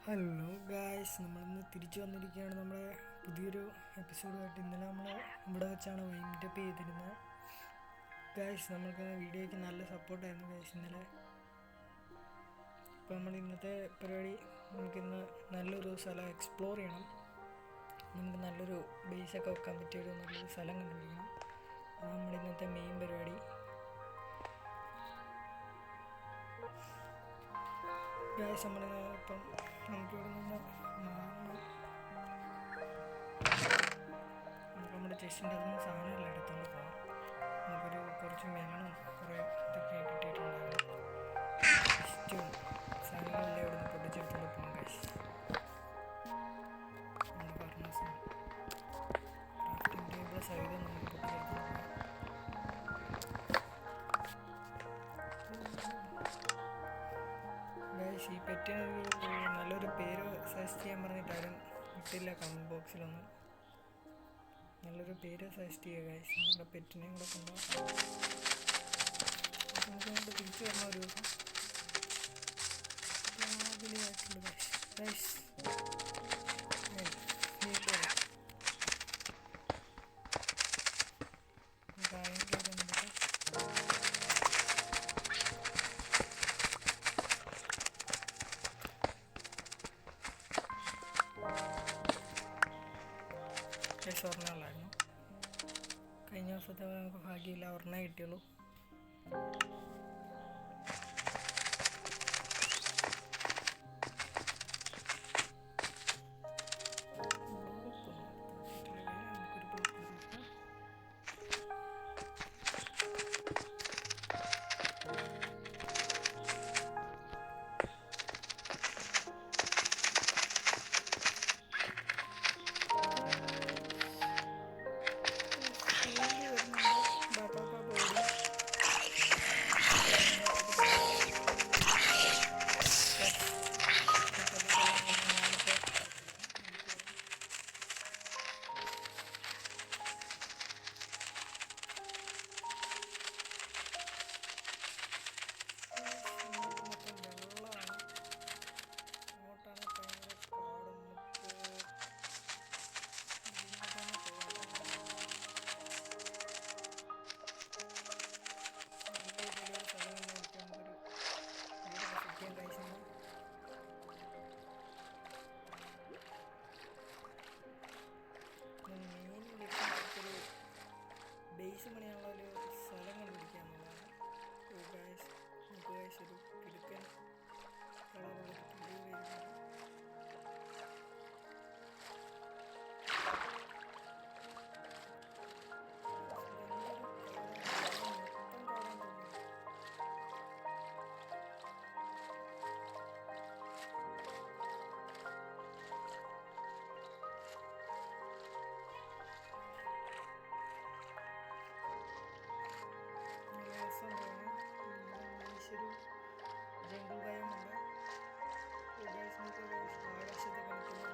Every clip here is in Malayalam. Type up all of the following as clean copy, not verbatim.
ഹലോ ഗായ്സ്, നമ്മളിന്ന് തിരിച്ചു വന്നിരിക്കുകയാണ് നമ്മുടെ പുതിയൊരു എപ്പിസോഡുമായിട്ട്. ഇന്നലെ നമ്മൾ ഇവിടെ വെച്ചാണ് വൈൻഡപ്പ് ചെയ്തിരുന്നത് ഗായ്സ്. നമ്മൾക്ക് വീഡിയോയ്ക്ക് നല്ല സപ്പോർട്ടായിരുന്നു ഗായ്സ് ഇന്നലെ. അപ്പോൾ നമ്മൾ ഇന്നത്തെ പരിപാടി, നമുക്കിന്ന് നല്ലൊരു സ്ഥലം എക്സ്പ്ലോർ ചെയ്യണം. നമുക്ക് നല്ലൊരു ബേസൊക്കെ വെക്കാൻ പറ്റിയൊരു നല്ലൊരു സ്ഥലം കണ്ടുപിടിക്കണം. അത് നമ്മുടെ ഇന്നത്തെ മെയിൻ പരിപാടി ഗായ്സ്. ഇപ്പം നമുക്കിവിടെ നിന്ന് മാറണം. നമുക്ക് നമ്മുടെ ചെസ്റ്റിൻ്റെ അതൊന്നും സാധനമെല്ലാം എടുത്തുകൊണ്ട് പോകാം. നമുക്കൊരു കുറച്ച് മെലണും കുറേ ഇതൊക്കെ കിട്ടിയിട്ടുണ്ടാകും. ചെസ്റ്റും സാധനങ്ങളെല്ലാം ഇവിടെ നിന്ന് പൊട്ടിച്ചെടുത്തുകൊണ്ട് പോകാം ഗായ്സ്. നമ്മൾ ഫർണസും ക്രാഫ്റ്റിംഗ് ടേബിൾ സഹിതം നമുക്ക് പൊട്ടിച്ചെടുത്തുകൊണ്ട് പോകാം. ഈ പെറ്റിന് നല്ലൊരു പേര് സജസ്റ്റ് ചെയ്യാൻ പറഞ്ഞിട്ടാരും ഇട്ടില്ല കമൻറ്റ് ബോക്സിലൊന്നും. നല്ലൊരു പേര് സജസ്റ്റ് ചെയ്യുക ഗൈസ്. നമ്മുടെ പെറ്റിനെയും കൂടെ കൊണ്ടുപോകാം. നമുക്ക് കൊണ്ട് തിരിച്ചു വരണ ഒരു ദിവസം രാവിലെ ആയിട്ടുണ്ട് ഗൈസ്. ഒരെണ്ണമുള്ളായിരുന്നു. കഴിഞ്ഞ ദിവസത്തെ നമുക്ക് ഭാഗ്യമില്ല, ഒരെണ്ണേ കിട്ടിയുള്ളൂ. ബേസ് പണിയാനുള്ള ഒരു സ്ഥലം കണ്ടുപിടിക്കുക എന്നുള്ളതാണ്. ഒരു കിടുക്കൻ കളറുള്ള ജംഗിൾ ഭയമുണ്ട്. ആകാശത്തെ കണക്കുന്ന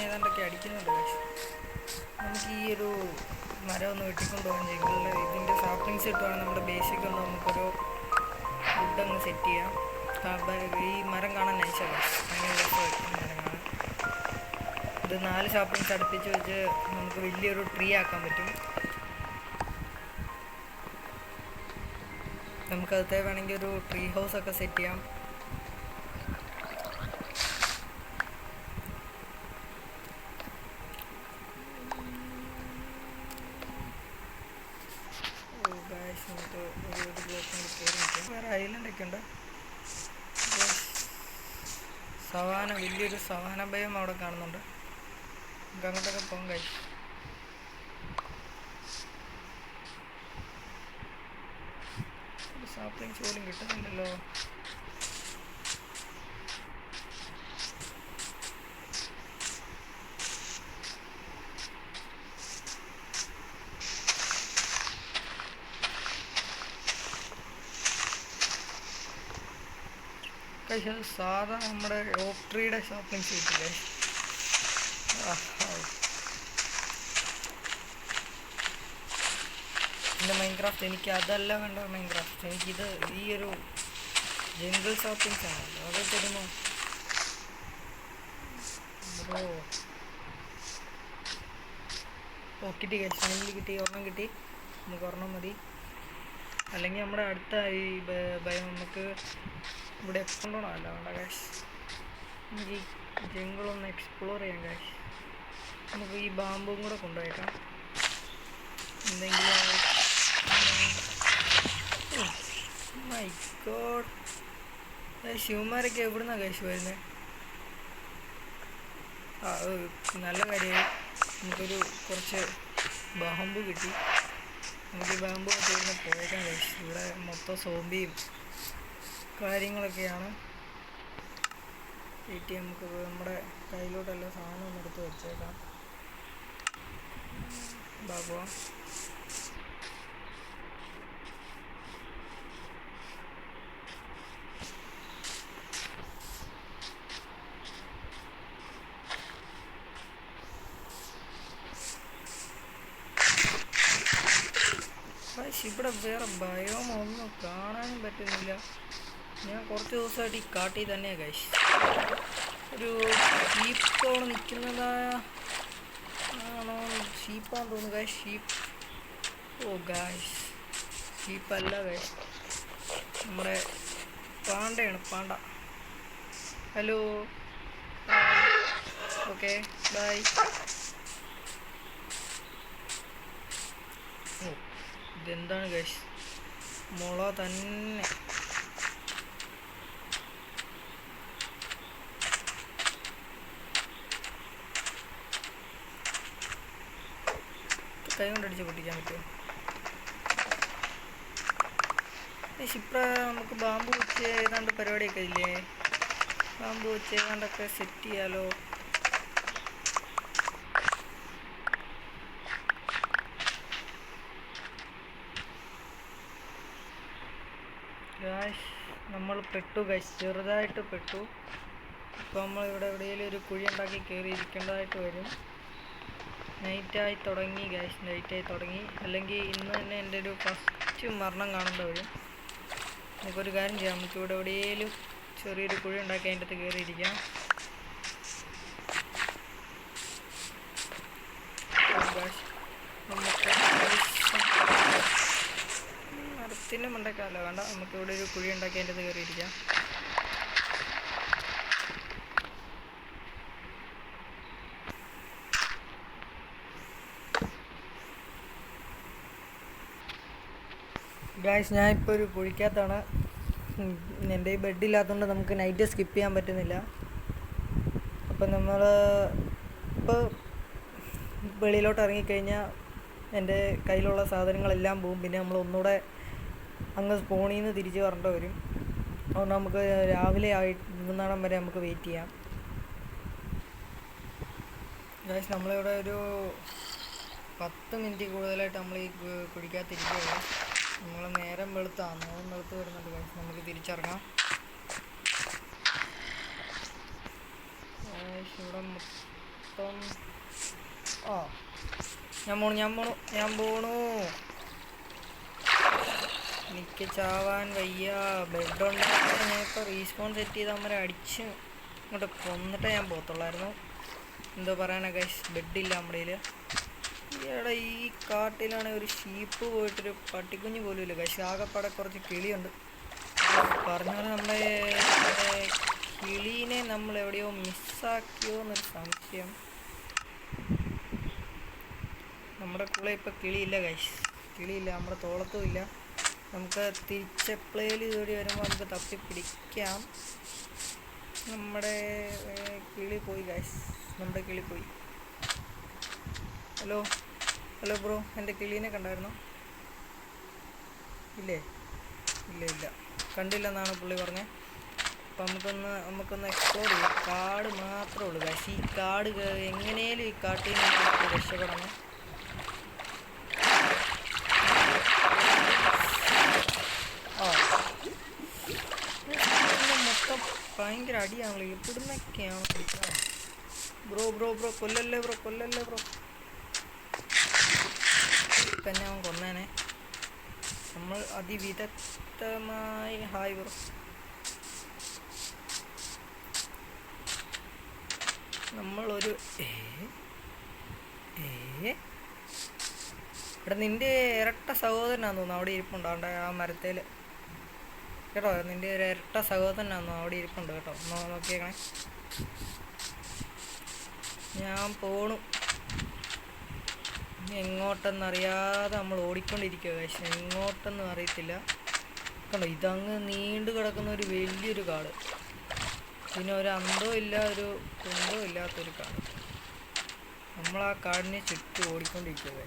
ഏതാണ്ടൊക്കെ അടിക്കുന്നുണ്ട്. നമുക്ക് ഈ ഒരു മരം ഒന്ന് വെട്ടിക്കൊണ്ടുപോകാൻ ജംഗിളിൽ ഇതിൻ്റെ സാപ്ലിങ്സ് കിട്ടുവാണെങ്കിൽ നമ്മുടെ ബേസിക് ഒന്ന് നമുക്കൊരു ഫുഡ് അങ്ങ് സെറ്റ് ചെയ്യാം. ഈ മരം കാണാൻ നൈസാണ്, ഭയങ്കര രസമായിരിക്കും മരം കാണാൻ. ഇത് 4 സാപ്ലിങ്സ് അടുപ്പിച്ച് വെച്ച് നമുക്ക് വലിയൊരു ട്രീ ആക്കാൻ പറ്റും. നമുക്കകത്തെ വേണമെങ്കിൽ ഒരു ട്രീ ഹൗസൊക്കെ സെറ്റ് ചെയ്യാം. വേറെ ഐലൻഡൊക്കെ ഉണ്ട്. സവാന, വലിയൊരു സവാന ഭയം അവിടെ കാണുന്നുണ്ട്. നമുക്ക് അങ്ങോട്ടൊക്കെ പോകാൻ കഴിയും. സാപ്ലിങ്സ് പോലും കിട്ടുന്നില്ലല്ലോ. പക്ഷേ അത് സാധാ നമ്മുടെ ഓക്ക് ട്രീയുടെ സാപ്ലിങ്സ് കിട്ടില്ലേ. എൻ്റെ മൈൻക്രാഫ്റ്റ് എനിക്ക് അതല്ല വേണ്ട. മൈൻക്രാഫ്റ്റ് എനിക്കിത് ഈ ഒരു ജംഗിൾ സാപ്ലിങ്സ് ആണ്. അത് തരുമോ ബ്രോ? ഓ കിട്ടി ഗൈസ്, ഫൈനലി കിട്ടി. ഒരെണ്ണം കിട്ടി. നമുക്ക് ഒരെണ്ണം മതി. അല്ലെങ്കിൽ നമ്മുടെ അടുത്ത ഈ ഭയം നമുക്ക് ഇവിടെ കൊണ്ടുപോകണം. അല്ല വേണ്ട ഗൈസ്, നമുക്ക് ഈ ജംഗിളൊന്ന് എക്സ്പ്ലോർ ചെയ്യാം ഗൈസ്. നമുക്ക് ഈ ബാമ്പും കൂടെ കൊണ്ടുപോയേക്കാം. എന്തെങ്കിലും മൈ ഗോഡ്, ശിവന്മാരൊക്കെ എവിടുന്നാണ് ഗൈസ് വരുന്നത്? നല്ല കാര്യമായി. നമുക്കൊരു കുറച്ച് ബാമ്പു കിട്ടി. നമുക്ക് ഈ ബാമ്പു ഒക്കെ ഇവിടുന്ന് പോയേക്കാം ഗൈസ്. ഇവിടെ മൊത്തം സോംബിയും കാര്യങ്ങളൊക്കെയാണ്. നമുക്ക് നമ്മുടെ കയ്യിലോട്ടെല്ലാം സാധനം ഒന്ന് എടുത്ത് വെച്ചേക്കാം. ബാബുവാ ഇവിടെ വേറെ ഭയമൊന്നും കാണാനും പറ്റുന്നില്ല. ഞാൻ കുറച്ച് ദിവസമായിട്ട് ഈ കാട്ടിൽ തന്നെയാണ് ഗൈസ്. ഒരു ഷീപ്പോടെ നിൽക്കുന്നതാ ആണോ? ഷീപ്പാന്ന് തോന്നുന്നു ഗൈസ്. ഷീപ്പ്. ഓ ഗൈസ്, ഷീപ്പല്ല ഗൈസ്, നമ്മുടെ പാണ്ടയാണ്. Panda. Hello, okay bye. Oh ഇതെന്താണ് ഗൈസ്? മുള തന്നെ. കൈ കൊണ്ടടിച്ച് പൊട്ടിക്കാൻ പറ്റുമോ? ഇപ്പം നമുക്ക് ബാമ്പു വെച്ച് ഏതാണ്ട് പരിപാടിയൊക്കെ ഇല്ലേ? ബാമ്പു വെച്ച് ഏതാണ്ടൊക്കെ സെറ്റ് ചെയ്യാലോ. ഗൈസ് നമ്മൾ പെട്ടു ഗൈസ്, ചെറുതായിട്ട് പെട്ടു. ഇപ്പോൾ നമ്മളിവിടെ എവിടെയെങ്കിലും ഒരു കുഴി ഉണ്ടാക്കി കയറി ഇരിക്കേണ്ടതായിട്ട് വരും. നൈറ്റായി തുടങ്ങി ഗൈസ്, നൈറ്റായി തുടങ്ങി. അല്ലെങ്കിൽ ഇന്ന് തന്നെ എൻ്റെ ഒരു ഫസ്റ്റ് മരണം കാണേണ്ടി വരും. നമുക്കൊരു കാര്യം ചെയ്യാം, നമുക്കിവിടെ എവിടെയെങ്കിലും ചെറിയൊരു കുഴി ഉണ്ടാക്കി അതിൻ്റെ അകത്ത് കയറിയിരിക്കാം. നമുക്ക് മരത്തിൻ്റെ മണ്ടക്കാലോ വേണ്ട, നമുക്കിവിടെ ഒരു കുഴി ഉണ്ടാക്കി അതിൻ്റെ അകത്ത് കയറിയിരിക്കാം. ഗായ്സ് ഞാനിപ്പോൾ ഒരു കുഴിക്കകത്താണ്. എൻ്റെ ഈ ബെഡില്ലാത്തതുകൊണ്ട് നമുക്ക് നൈറ്റ് സ്കിപ്പ് ചെയ്യാൻ പറ്റുന്നില്ല. അപ്പം നമ്മൾ ഇപ്പോൾ വെളിയിലോട്ട് ഇറങ്ങിക്കഴിഞ്ഞാൽ എൻ്റെ കയ്യിലുള്ള സാധനങ്ങളെല്ലാം പോവും. പിന്നെ നമ്മൾ ഒന്നുകൂടെ അങ്ങ് സ്പോണിൽ നിന്ന് തിരിച്ച് വരേണ്ടി വരും. അതുകൊണ്ട് നമുക്ക് രാവിലെ ആയിരുന്നിടം വരെ നമുക്ക് വെയിറ്റ് ചെയ്യാം. ഗായ്സ് നമ്മളിവിടെ ഒരു 10 മിനിറ്റ് കൂടുതലായിട്ട് നമ്മൾ ഈ കുഴിക്കകത്തിരിക്കുകയാണ്. നമ്മൾ നേരം വെളുത്താണ് വരുന്നുണ്ട് ഗൈസ്. നമുക്ക് തിരിച്ചിറങ്ങാം. ഇവിടെ മൊത്തം ഞാൻ പോണു. എനിക്ക് ചാവാൻ വയ്യ. ബെഡ് ഉണ്ടാക്കാൻ ഞാനിപ്പോൾ റീസ്പോൺ സെറ്റ് ചെയ്ത് അമ്മരെ അടിച്ച് ഇങ്ങോട്ട് കൊന്നിട്ടേ ഞാൻ പോകത്തുള്ളായിരുന്നു. എന്തോ പറയാനാ ഗൈസ്, ബെഡില്ല നമ്മുടെ കയ്യിൽ. ഇവിടെ ഈ കാട്ടിലാണ് ഒരു ഷീപ്പ് പോയിട്ടൊരു പട്ടിക്കുഞ്ഞ് പോലും ഇല്ല ഗൈസ്. ആകെപ്പാടെ കുറച്ച് കിളിയുണ്ട്. പറഞ്ഞപോലെ നമ്മുടെ കിളീനെ നമ്മൾ എവിടെയോ മിസ്സാക്കിയോ എന്നൊരു സംശയം. നമ്മുടെ കൂടെ ഇപ്പം കിളിയില്ല ഗൈസ്, കിളിയില്ല. നമ്മുടെ തോളത്തും ഇല്ല. നമുക്ക് തിരിച്ചെപ്ലേയിൽ ഇതോടെ വരുമ്പോൾ നമുക്ക് തപ്പി പിടിക്കാം. നമ്മുടെ കിളി പോയി ഗൈസ്, നമ്മുടെ കിളി പോയി. ഹലോ ബ്രോ, എൻ്റെ കിളീനെ കണ്ടായിരുന്നോ? ഇല്ലേ? ഇല്ല ഇല്ല, കണ്ടില്ലെന്നാണ് പുള്ളി പറഞ്ഞത്. അപ്പം നമുക്കൊന്ന് എക്സ്പ്ലോർ ചെയ്യാം. കാട് മാത്രമേ ഉള്ളൂ ഗൈസ്. ഈ കാട് എങ്ങനെയും ഈ കാട്ടിൽ നിന്ന് രക്ഷപ്പെടണം. മൊത്തം ഭയങ്കര അടിയാണല്ലോ. എവിടുന്നൊക്കെയാണ് ബ്രോ ബ്രോ ബ്രോ കൊല്ലല്ലേ ബ്രോ, കൊല്ലല്ലേ ബ്രോ. തന്നെ അവൻ കൊന്നേനെ. നമ്മൾ അതിവിദഗ്ധമായി ഹായ് ബ്രോ. നമ്മളൊരു ഇവിടെ നിൻ്റെ ഇരട്ട സഹോദരനാന്ന് തോന്നുന്നു അവിടെ ഇരിപ്പുണ്ട്. അവിടെ ആ മരത്തേൽ കേട്ടോ. നിൻ്റെ ഒരു ഇരട്ട സഹോദരനാന്ന് അവിടെ ഇരിപ്പുണ്ട് കേട്ടോ. നോക്കിയേക്കണേ. ഞാൻ പോണു എങ്ങോട്ടെന്നറിയാതെ. നമ്മൾ ഓടിക്കൊണ്ടിരിക്കുക പക്ഷെ എങ്ങോട്ടെന്നും അറിയത്തില്ല. കണ്ടോ, ഇതങ്ങ് നീണ്ടു കിടക്കുന്ന ഒരു വലിയൊരു കാട്. പിന്നെ ഒരു അന്തവും ഇല്ല, ഒരു കുന്തവും ഇല്ലാത്തൊരു കാട്. നമ്മൾ ആ കാടിനെ ചുറ്റും ഓടിക്കൊണ്ടിരിക്കുക.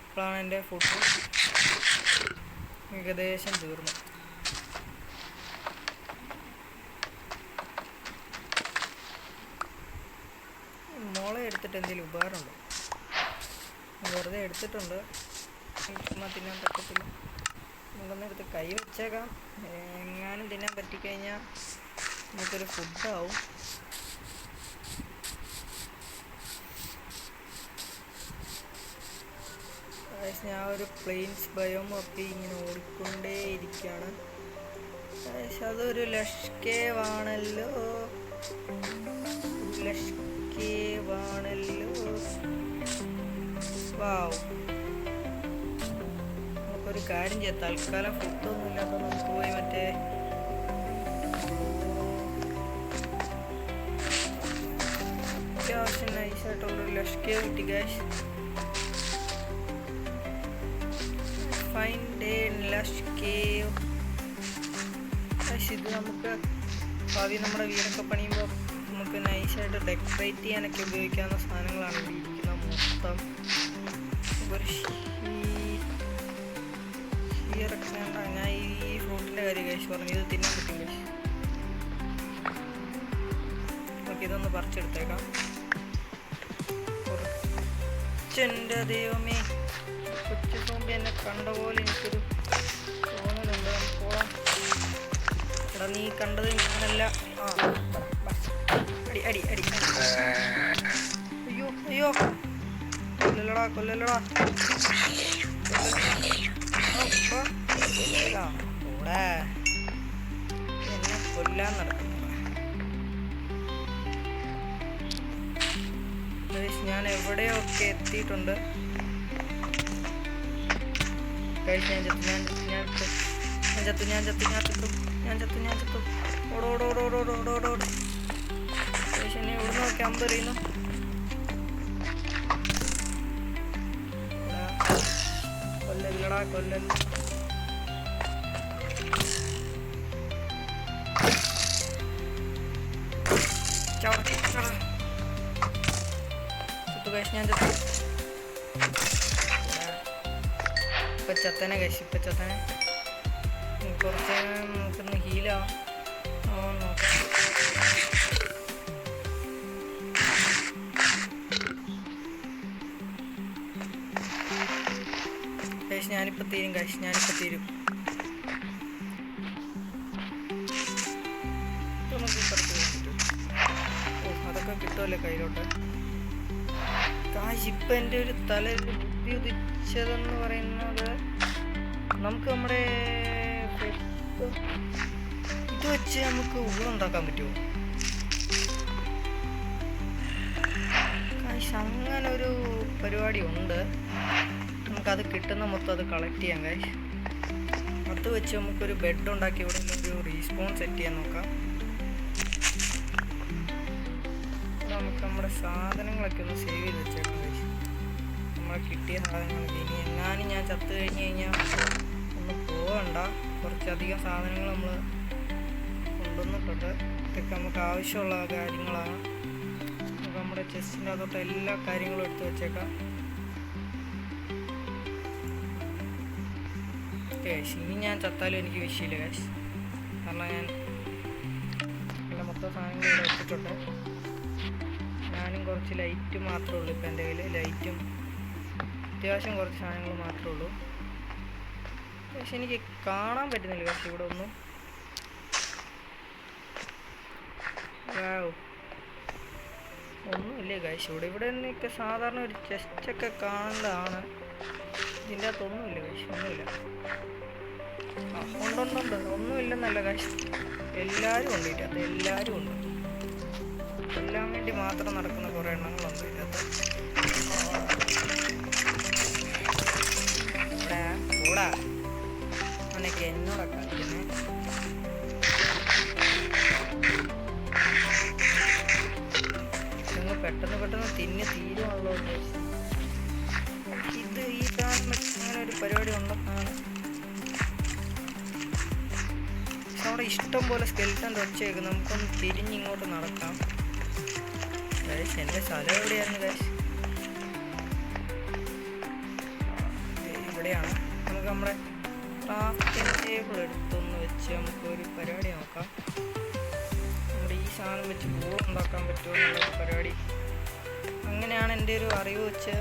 ഇപ്പോഴാണ് എൻ്റെ ഫുഡ് ഏകദേശം തീർന്നു. മോളെ എടുത്തിട്ട് എന്തെങ്കിലും ഉപകാരമുണ്ടോ? വെറുതെ എടുത്തിട്ടുണ്ട്, ചുമ്മാ തിന്നാൻ പറ്റത്തില്ല. നമുക്കൊന്ന് എടുത്ത് കൈ വെച്ചേക്കാം. എങ്ങാനും തിന്നാൻ പറ്റിക്കഴിഞ്ഞാൽ നമുക്കൊരു ഫുഡാവും. ഞാൻ ഒരു പ്ലെയിൻസ് ബയോമൊക്കെ ഇങ്ങനെ ഓടിക്കൊണ്ടേ ഇരിക്കുകയാണ്. അതൊരു ലഷ് കേവാണല്ലോ, ലഷ് കേവാണല്ലോ. വാവ്. നമുക്കൊരു കാര്യം ചെയ്യാം. തൽക്കാലം ഫുഡൊന്നും ഇല്ലാത്ത നമുക്ക് പോയി മറ്റേ അത്യാവശ്യം നൈസായിട്ടുള്ളൊരു ലഷ് കേവ് കിട്ടി guys. Find a lush cave. ഇത് നമുക്ക് ഭാവി നമ്മുടെ വീടൊക്കെ പണിയുമ്പോൾ നമുക്ക് നൈസായിട്ട് ഡെക്കറേറ്റ് ചെയ്യാനൊക്കെ ഉപയോഗിക്കാവുന്ന സാധനങ്ങളാണ് ഇവിടെ ഇരിക്കുന്നത് മൊത്തം. ഒരു ഷീറൊക്കെ വേണ്ട. ഞാൻ ഈ ഫ്രൂട്ടിൻ്റെ കാര്യം കഴിച്ച് പറഞ്ഞു. ഇത് തിന്നാൻ പറ്റും കഴിച്ച്. നമുക്കിതൊന്ന് പറിച്ചെടുത്തേക്കാം. കുറച്ചെൻ്റെ ദൈവമേ, കൊച്ചു സോമ്പി എന്നെ കണ്ട പോലെ എനിക്കൊരു തോന്നലുണ്ട്. പോവാം. എടാ നീ കണ്ടത് ഞാനല്ല. ആ അടി അടി അടി. അയ്യോ അയ്യോ, കൊല്ലല്ലടാ കൊല്ലല്ലടാ. ഓടാ, എന്നെ കൊല്ലാൻ നടക്കുന്നു. ഞാൻ എവിടെയൊക്കെ എത്തിയിട്ടുണ്ട്. ഞാൻ ചത്തു. ഓടോടോടോടോടോടോടോട്. എന്നെ എവിടെ നോക്കി അമ്പെറിയുന്നു. കൊല്ലല്ലടാ കൊല്ലല്ല. ഞാൻ ചത്തു. ഇപ്പം ചത്തനെ കഴിച്ചു. ഇപ്പം ചത്തനെ കുറച്ച് നമുക്കൊന്ന് ഹീലാവാം. നോക്കാം. ഞാനിപ്പോൾ തീരും കഴിച്ചു. ഞാനിപ്പോൾ തീരും. നമുക്ക് കുറച്ച് കിട്ടും. അതൊക്കെ കിട്ടുമല്ലോ കയ്യിലോട്ട്. കാശ് ഇപ്പം എൻ്റെ ഒരു തലയിൽ ബുദ്ധി ഉദിച്ചതെന്ന് പറയുന്നത് നമുക്ക് നമ്മുടെ ഇത് വെച്ച് നമുക്ക് ഊണുണ്ടാക്കാൻ പറ്റുമോ? കാശ് അങ്ങനെ ഒരു പരിപാടി ഉണ്ട്. നമുക്കത് കിട്ടുന്ന മൊത്തം അത് കളക്ട് ചെയ്യാം കാശ്. അത് വെച്ച് നമുക്കൊരു ബെഡ് ഉണ്ടാക്കി ഇവിടെ ഒരു റീസ്പോൺ സെറ്റ് ചെയ്യാൻ നോക്കാം. നമുക്ക് നമ്മുടെ സാധനങ്ങളൊക്കെ ഒന്ന് സേവ് ചെയ്ത് വെച്ചേക്കാം കാശ്. നമ്മളെ കിട്ടിയ സാധനങ്ങളൊക്കെ ഇനി എങ്ങാനും ഞാൻ ചത്തു കഴിഞ്ഞ് കഴിഞ്ഞാൽ ഒന്നും പോകണ്ട. കുറച്ചധികം സാധനങ്ങൾ നമ്മൾ കൊണ്ടുവന്നിട്ടുണ്ട്. ഇതൊക്കെ നമുക്ക് ആവശ്യമുള്ള കാര്യങ്ങളാണ്. നമുക്ക് നമ്മുടെ ചെസ്റ്റിൻ്റെ അകത്തോട്ട് എല്ലാ കാര്യങ്ങളും എടുത്ത് വെച്ചേക്കാം. ഗൈസ് ഇനി ഞാൻ ചത്താലും എനിക്ക് വിഷയമില്ല ഗൈസ്. കാരണം ഞാൻ എൻ്റെ മൊത്തം സാധനങ്ങൾ ഇവിടെ വെച്ചിട്ടുണ്ട്. ഞാനും കുറച്ച് ലൈറ്റ് മാത്രമേ ഉള്ളൂ ഇപ്പം എൻ്റെ കയ്യിൽ. ലൈറ്റും അത്യാവശ്യം കുറച്ച് സാധനങ്ങൾ മാത്രമേ ഉള്ളൂ. പക്ഷെ എനിക്ക് കാണാൻ പറ്റുന്നില്ല ഗൈസ് ഇവിടെ ഒന്നും. ഒന്നുമില്ലേ ഗൈസ് ഇവിടെ. ഇവിടെ നിന്നൊക്കെ സാധാരണ ഒരു ചെസ്റ്റൊക്കെ കാണേണ്ടതാണ്. ഇതിൻ്റെ അകത്തൊന്നുമില്ല ഗൈസ്, ഒന്നുമില്ല. ഉണ്ടുണ്ടുണ്ട്, ഒന്നുമില്ലെന്നല്ല ഗൈസ്, എല്ലാവരും ഉണ്ട് ഇതിൻ്റെ അകത്ത്. എല്ലാവരും ഉണ്ട്. എല്ലാം വേണ്ടി മാത്രം നടക്കുന്ന കുറേ എണ്ണങ്ങളുണ്ട് ഇതിൻ്റെ അകത്ത്. കൂടാ അവനൊക്കെ എന്നോടൊക്കെ കളിക്കുന്നത്. നിങ്ങൾ പെട്ടെന്ന് പെട്ടെന്ന് തിന്ന് തീരുമാണല്ലോ. ഇത് ഈ കാണുന്ന അങ്ങനെ ഒരു പരിപാടി ഉണ്ടെന്നാണ്. പക്ഷെ അവിടെ ഇഷ്ടം പോലെ സ്കെൽറ്റൻ ഒച്ചയൊക്കെ. നമുക്കൊന്ന് തിരിഞ്ഞിങ്ങോട്ട് നടക്കാം. ഗൈസ് എൻ്റെ സ്ഥലം എവിടെയായിരുന്നു ഗൈസ്? ഇവിടെയാണ്. നമുക്ക് നമ്മുടെ ക്രാഫ്റ്റിംഗ് ടേബിൾ എടുത്തൊന്ന് വെച്ച് നമുക്കൊരു പരിപാടി നോക്കാം. നമ്മുടെ ഈ സാധനം വെച്ച് ഉണ്ടാക്കാൻ പറ്റുമോ എന്നുള്ളൊരു പരിപാടി. അങ്ങനെയാണ് എൻ്റെ ഒരു അറിവ് വെച്ച്.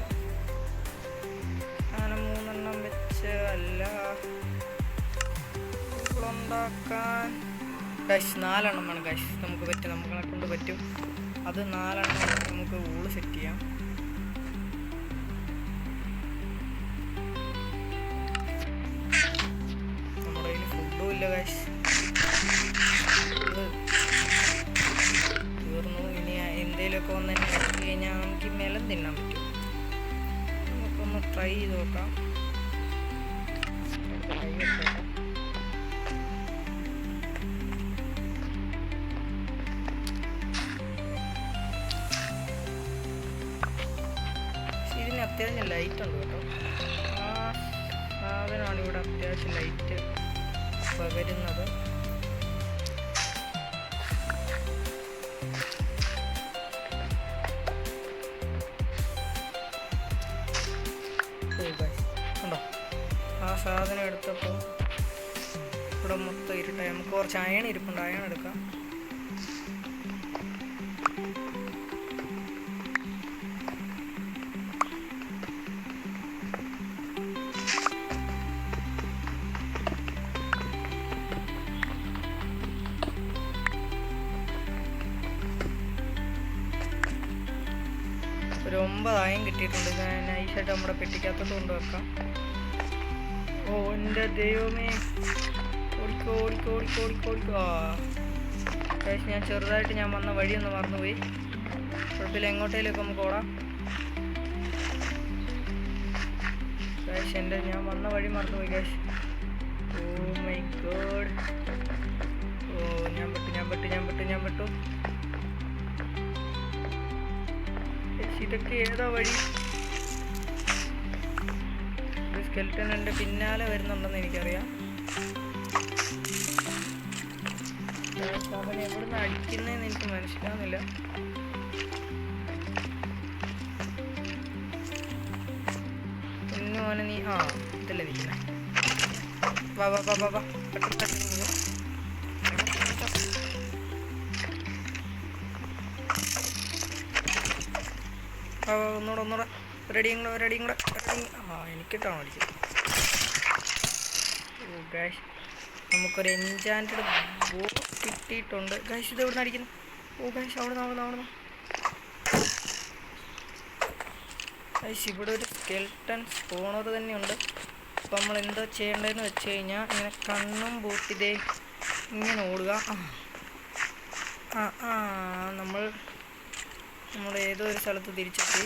അങ്ങനെ 3 എണ്ണം വെച്ച് അല്ല ഉണ്ടാക്കാൻ ഗൈസ് 4 എണ്ണം വേണം ഗൈസ്. നമുക്ക് പറ്റും, നമ്മളെ കൊണ്ട് പറ്റും. അത് 4 എണ്ണം നമുക്ക് ഊള് സെറ്റ് ചെയ്യാം. നമ്മുടെ കയ്യിൽ ഫുഡും ഇല്ല ഗൈസ്. തീർന്നു. ഇനി എന്തെങ്കിലുമൊക്കെ വന്ന് തന്നെ വെച്ച് കഴിഞ്ഞാൽ നമുക്ക് ഈ നിലം തിന്നാൻ പറ്റും. നമുക്കൊന്ന് ട്രൈ ചെയ്ത് നോക്കാം. ഇതിന് അത്യാവശ്യം ലൈറ്റ് ഉണ്ട് കേട്ടോ. ആ സാധനമാണ് ഇവിടെ അത്യാവശ്യം ലൈറ്റ് പകരുന്നത്. ഉണ്ടോ? ആ സാധനം എടുത്തപ്പോൾ ഇവിടെ മൊത്തം ഇരുട്ടായി. നമുക്ക് കുറച്ച് അയൺ ഇരിപ്പുണ്ട്, അയൺ എടുക്കാം. ഒരു 9 അയൺ കിട്ടിയിട്ടുണ്ട്. നൈസായിട്ട് നമ്മുടെ പെട്ടിക്കകത്തോട്ട് കൊണ്ടുവെക്കാം. ഓ എൻ്റെ ദൈവമേ, ഓടിക്കോ ഓടിക്കോ ഓടിക്കോ ഓടിക്കോ ഓടിക്കോ. ഗൈസ് ഞാൻ ചെറുതായിട്ട് ഞാൻ വന്ന വഴിയൊന്ന് മറന്നുപോയി. കുഴപ്പമില്ല, എങ്ങോട്ടേലൊക്കെ നമുക്ക് ഓടാം. ഗൈസ് എൻ്റെ ഞാൻ വന്ന വഴി മറന്നുപോയി guys. Oh my god. Oh ഞാൻ പെട്ടു. ഇതൊക്കെ ഏതാ വഴി? ഒരു സ്കെൽറ്റൻ എൻ്റെ പിന്നാലെ വരുന്നുണ്ടെന്ന് എനിക്കറിയാം. അവൻ എവിടുന്ന് അടിക്കുന്നതെന്ന് എനിക്ക് മനസ്സിലാവുന്നില്ല. ഇന്നോനെ നീ ഇതല്ലേ നിൽക്കുന്നത്. വാ പെട്ടെന്ന് ഒന്നുകൂടെ റെഡിയും കൂടെ. എനിക്കിട്ടാണ് അടിച്ചത്. ഓ ഗൈസ് നമുക്കൊരു എൻചാൻറ്റഡ് ബോ കിട്ടിയിട്ടുണ്ട്. ഗൈസ് ഇത് എവിടെ നിന്ന് അടിക്കുന്നു? ഓ ഗൈസ് അവിടെ ഗൈസ് ഇവിടെ ഒരു സ്കെൽട്ടൺ സ്പോണർ തന്നെയുണ്ട്. അപ്പോൾ നമ്മൾ എന്താ ചെയ്യേണ്ടതെന്ന് വെച്ച് കഴിഞ്ഞാൽ ഇങ്ങനെ കണ്ണും പൂട്ടിതേ ഇങ്ങനെ ഓടുക. നമ്മൾ ഏതോ ഒരു സ്ഥലത്ത് തിരിച്ചെത്തി.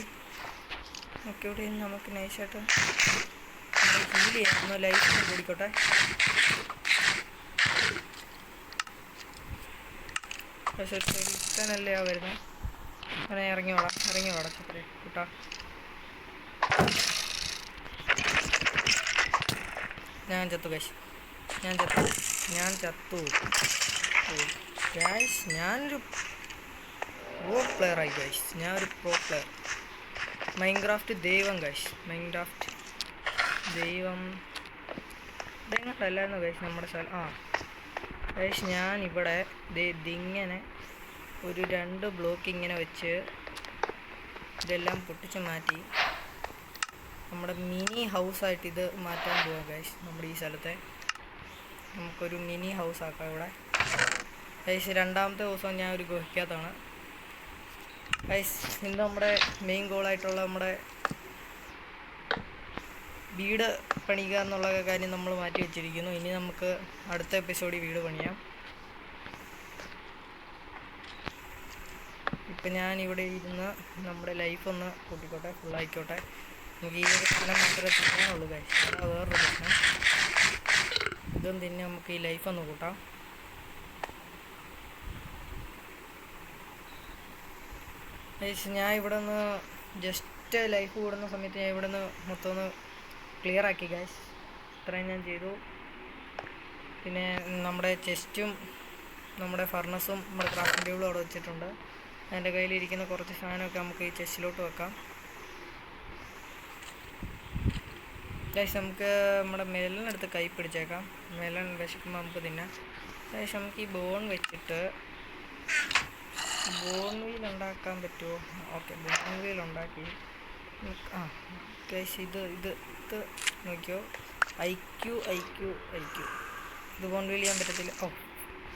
ഇവിടെ നമുക്ക് നൈസായിട്ട് ഹീൽ ചെയ്യാം. ലൈഫ് കൂടിക്കോട്ടെ. പക്ഷേ ചെറുക്കനല്ലേ വരുന്നത്. അങ്ങനെ ഇറങ്ങിയോടാ ചക്കരെ കൂട്ടാ. ഞാൻ ചത്തു ഗൈസ്. ഞാൻ ചത്തു. ഗൈസ് ഞാനൊരു പ്രോ പ്ലെയറായി ഗൈസ്. ഞാനൊരു പ്രോ പ്ലെയർ. മൈൻക്രാഫ്റ്റ് ദൈവം ഗൈസ്. മൈൻക്രാഫ്റ്റ് ദൈവം. ഇതെങ്ങോട്ടല്ലായിരുന്നു ഗൈസ് നമ്മുടെ സ്ഥലം. ഗൈസ് ഞാനിവിടെ ഇതിങ്ങനെ ഒരു 2 ബ്ലോക്ക് ഇങ്ങനെ വെച്ച് ഇതെല്ലാം പൊട്ടിച്ച് മാറ്റി നമ്മുടെ മിനി ഹൗസായിട്ട് ഇത് മാറ്റാൻ പോവാം ഗൈസ്. നമ്മുടെ ഈ സ്ഥലത്തെ നമുക്കൊരു മിനി ഹൗസ് ആക്കാം ഇവിടെ ഗൈസ്. 2ാമത്തെ ദിവസം ഞാൻ ഒരു ഗുഹയ്ക്കകത്താണ് ഗൈസ്. ഇന്ന് നമ്മുടെ മെയിൻ ഗോളായിട്ടുള്ള നമ്മുടെ വീട് പണിയുക എന്നുള്ള കാര്യം നമ്മൾ മാറ്റി വെച്ചിരിക്കുന്നു. ഇനി നമുക്ക് അടുത്ത എപ്പിസോഡിൽ വീട് പണിയാം. ഇപ്പം ഞാനിവിടെ ഇരുന്ന് നമ്മുടെ ലൈഫൊന്ന് കൂട്ടിക്കോട്ടെ, ഫുള്ളായിക്കോട്ടെ. നമുക്ക് ഈ ഒരു സ്ഥലം മാത്രമേ തിന്നാനുള്ളൂ ഗൈസ്. അതാ വേറൊരു പ്രശ്നം. ഇതും തിന്നെ നമുക്ക് ഈ ലൈഫൊന്ന് കൂട്ടാം. ഗൈസ് ഞാൻ ഇവിടെ നിന്ന് ജസ്റ്റ് ലൈഫ് കൂടുന്ന സമയത്ത് ഞാൻ ഇവിടെ നിന്ന് മൊത്തം ഒന്ന് ക്ലിയർ ആക്കി ഗൈസ്. ഇത്രയും ഞാൻ ചെയ്തു. പിന്നെ നമ്മുടെ ചെസ്റ്റും നമ്മുടെ ഫർണസും നമ്മുടെ ക്രാഫ്റ്റിംഗ് ടേബിളും അവിടെ വെച്ചിട്ടുണ്ട്. എൻ്റെ കയ്യിലിരിക്കുന്ന കുറച്ച് സാധനമൊക്കെ നമുക്ക് ഈ ചെസ്റ്റിലോട്ട് വെക്കാം ഗൈസ്. നമുക്ക് നമ്മുടെ മെലണെടുത്ത് കൈ പിടിച്ചേക്കാം. മെലൺ വിശക്കുമ്പോൾ നമുക്ക് തിന്നാം ഗൈസ്. നമുക്ക് ഈ ബോൺ വെച്ചിട്ട് ബോൺ വീൽ ഉണ്ടാക്കാൻ പറ്റുമോ? ഓക്കെ, ബോൺ വീൽ ഉണ്ടാക്കി. ഗൈസ് ഇത് നോക്കിയോ, ഐക്യു ഇത് ബോൺ വീൽ ചെയ്യാൻ പറ്റത്തില്ല.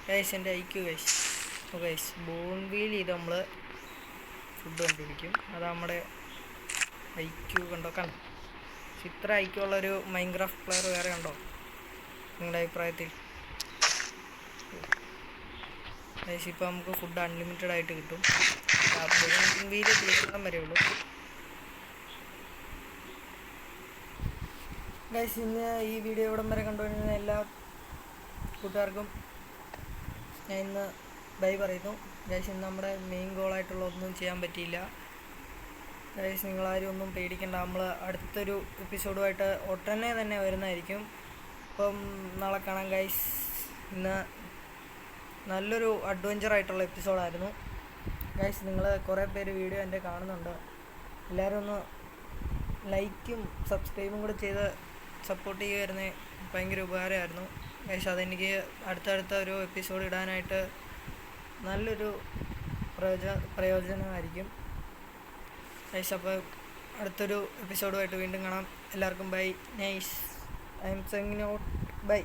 ഗൈസ് എൻ്റെ ഐക്യു ഗൈസ്. ഗൈസ് ബോൺ വീൽ ചെയ്ത് നമ്മൾ ഫുഡ് കണ്ടുപിടിക്കും. അത് നമ്മുടെ ഐക്യു കണ്ടോ. ഇത്ര ഐക്യു ഉള്ളൊരു മൈൻക്രാഫ്റ്റ് പ്ലെയർ വേറെ ഉണ്ടോ നിങ്ങളുടെ അഭിപ്രായത്തിൽ? ഗൈസ് ഇപ്പോൾ നമുക്ക് ഫുഡ് അൺലിമിറ്റഡ് ആയിട്ട് കിട്ടും. ബോൺ വീൽ തീർക്കണം വരെ ഉള്ളൂ ഗൈസ്. ഇന്ന് ഈ വീഡിയോ ഇവിടം വരെ കണ്ടുവരുന്ന എല്ലാ കൂട്ടുകാർക്കും ഞാൻ ഇന്ന് ബൈ പറയുന്നു ഗൈസ്. ഇന്ന് നമ്മുടെ മെയിൻ ഗോളായിട്ടുള്ള ഒന്നും ചെയ്യാൻ പറ്റിയില്ല ഗൈസ്. നിങ്ങളാരും ഒന്നും പേടിക്കണ്ട. നമ്മൾ അടുത്തൊരു എപ്പിസോഡുമായിട്ട് ഒട്ടനെ തന്നെ വരുന്നതായിരിക്കും. അപ്പം നാളെ കാണാം ഗൈസ്. ഇന്ന് നല്ലൊരു അഡ്വഞ്ചറായിട്ടുള്ള എപ്പിസോഡായിരുന്നു ഗൈസ്. നിങ്ങൾ കുറേ പേര് വീഡിയോ എൻ്റെ കാണുന്നുണ്ട്. എല്ലാവരും ഒന്ന് ലൈക്കും സബ്സ്ക്രൈബും കൂടെ ചെയ്ത് സപ്പോർട്ട് ചെയ്യുമായിരുന്നേ ഭയങ്കര ഉപകാരമായിരുന്നു ഗൈസ്. അതെനിക്ക് അടുത്തടുത്ത ഒരു എപ്പിസോഡ് ഇടാനായിട്ട് നല്ലൊരു പ്രയോജനമായിരിക്കും ഗൈസ്. അപ്പോൾ അടുത്തൊരു എപ്പിസോഡുമായിട്ട് വീണ്ടും കാണാം. എല്ലാവർക്കും bye. Nice. I'm signing out. By.